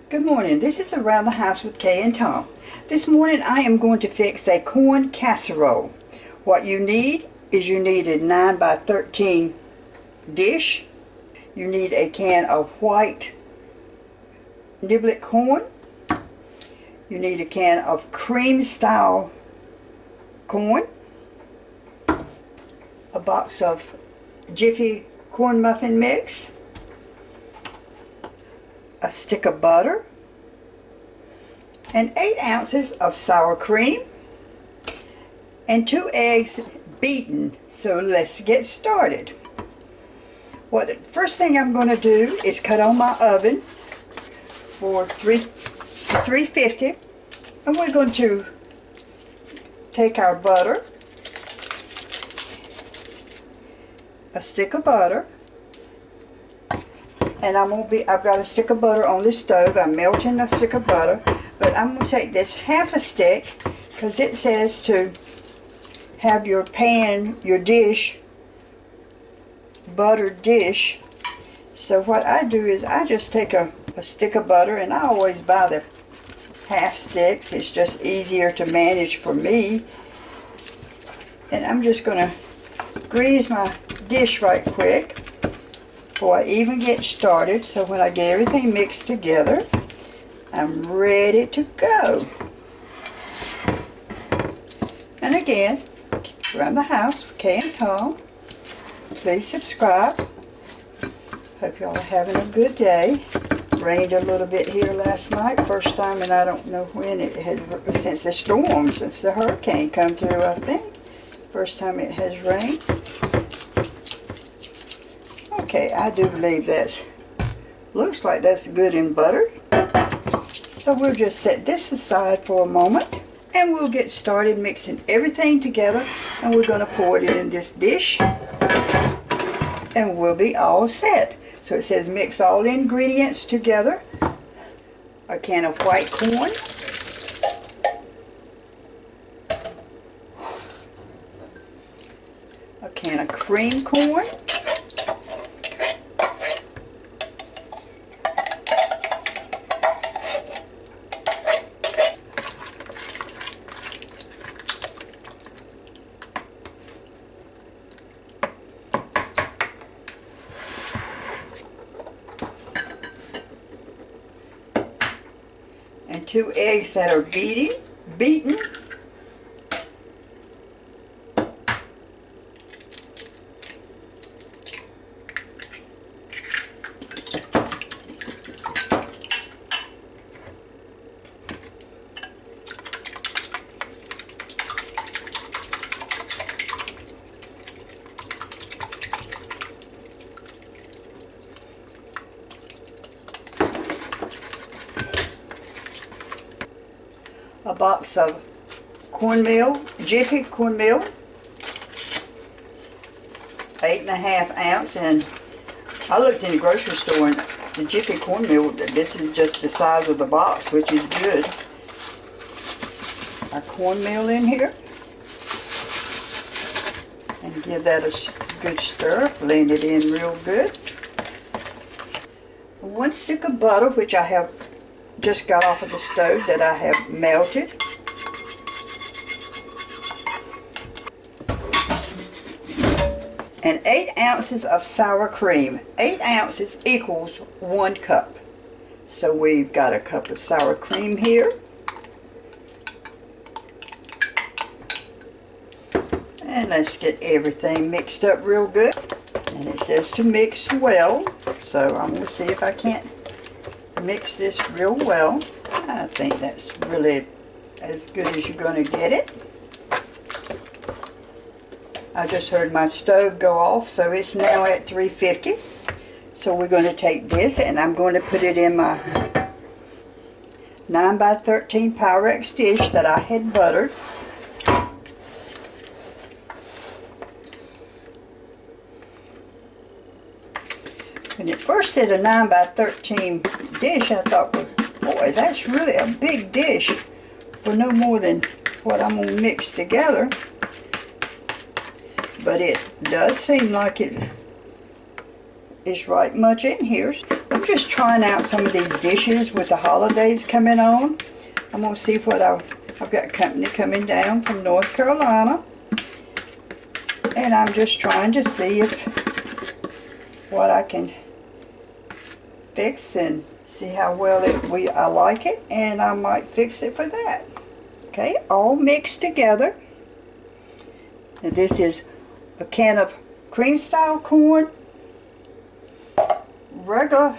Good morning. This is Around the House with Kay and Tom. This morning I am going to fix a corn casserole. What you need is you need a 9 by 13 dish. You need a can of white niblet corn. You need a can of cream style corn. A box of Jiffy corn muffin mix. A stick of butter, and 8 ounces of sour cream, and 2 eggs beaten. So let's get started. The first thing I'm going to do is cut on my oven for 350, and we're going to take our butter, a stick of butter, and I've got a stick of butter on the stove. I'm melting a stick of butter, but I'm going to take this half a stick because it says to have your pan, your dish, buttered dish. So what I do is I just take a stick of butter, and I always buy the half sticks. It's just easier to manage for me. And I'm just going to grease my dish right quick before I even get started, so when I get everything mixed together, I'm ready to go. And again, Around the House with Kay and Tom. Please subscribe. Hope y'all are having a good day. Rained a little bit here last night, first time, and I don't know when it had, since the hurricane come through, I think. First time it has rained. Okay, I do believe looks like that's good and buttered. So we'll just set this aside for a moment, and we'll get started mixing everything together, and we're going to pour it in this dish, and we'll be all set. So it says mix all ingredients together. A can of white corn, a can of cream corn, and 2 eggs that are beaten. A box of cornmeal, Jiffy cornmeal, 8.5 ounce, and I looked in the grocery store, and the Jiffy cornmeal, this is just the size of the box, which is good. Our cornmeal in here, and give that a good stir, blend it in real good. 1 stick of butter, which I have just got off of the stove, that I have melted. And 8 ounces of sour cream. 8 ounces equals 1 cup. So we've got a cup of sour cream here. And let's get everything mixed up real good. And it says to mix well. So I'm going to see if I can't mix this real well. I think that's really as good as you're going to get it. I just heard my stove go off, so it's now at 350. So we're going to take this, and I'm going to put it in my 9 by 13 Pyrex dish that I had buttered. When it first said a 9 by 13 dish, I thought, well, boy, that's really a big dish for no more than what I'm going to mix together. But it does seem like it is right much in here. I'm just trying out some of these dishes with the holidays coming on. I'm going to see what I've got company coming down from North Carolina. And I'm just trying to see what I can fix and see how well I like it, and I might fix it for that. Okay, all mixed together. And this is a can of cream style corn, regular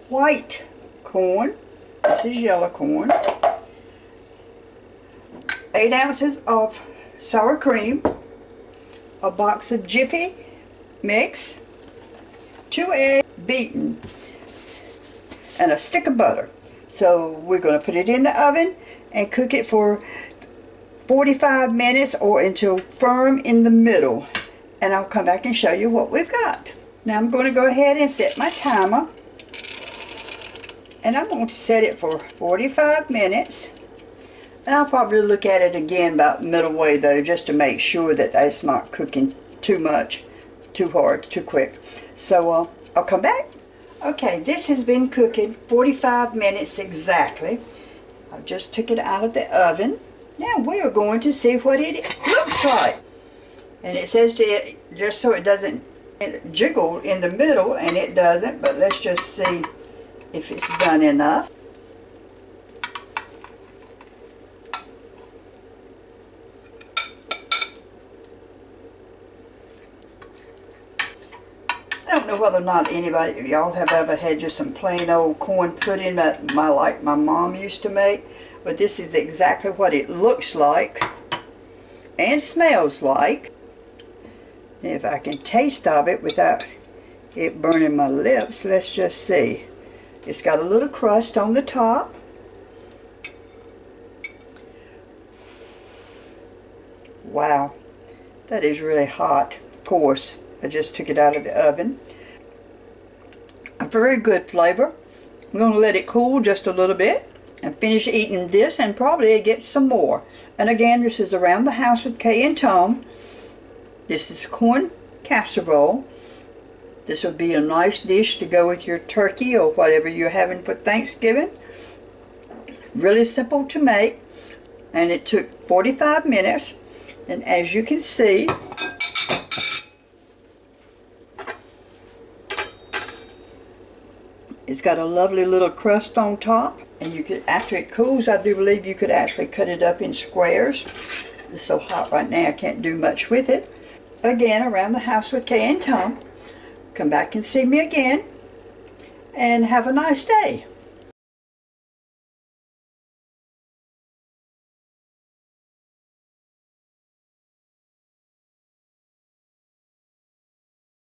white corn, this is yellow corn, 8 ounces of sour cream, a box of Jiffy mix, 2 eggs beaten, and a stick of butter. So we're going to put it in the oven and cook it for 45 minutes or until firm in the middle. And I'll come back and show you what we've got. Now I'm going to go ahead and set my timer. And I'm going to set it for 45 minutes. And I'll probably look at it again about middle way though, just to make sure that it's not cooking too much, too hard, too quick. So I'll come back. Okay, this has been cooking 45 minutes exactly. I just took it out of the oven. Now we are going to see what it looks like. And it says just so it doesn't jiggle in the middle, and it doesn't, but let's just see if it's done enough. I don't know whether or not anybody of y'all have ever had just some plain old corn pudding that like my mom used to make, but this is exactly what it looks like and smells like. And if I can taste of it without it burning my lips, let's just see. It's got a little crust on the top. Wow, that is really hot. Of course, I just took it out of the oven. A very good flavor. We're going to let it cool just a little bit and finish eating this and probably get some more. And again, this is Around the House with Kay and Tom. This is corn casserole. This would be a nice dish to go with your turkey or whatever you're having for Thanksgiving. Really simple to make, and it took 45 minutes. And as you can see, it's got a lovely little crust on top, and you could, after it cools, I do believe you could actually cut it up in squares. It's so hot right now I can't do much with it. Again, Around the House with Kay and Tom. Come back and see me again, and have a nice day.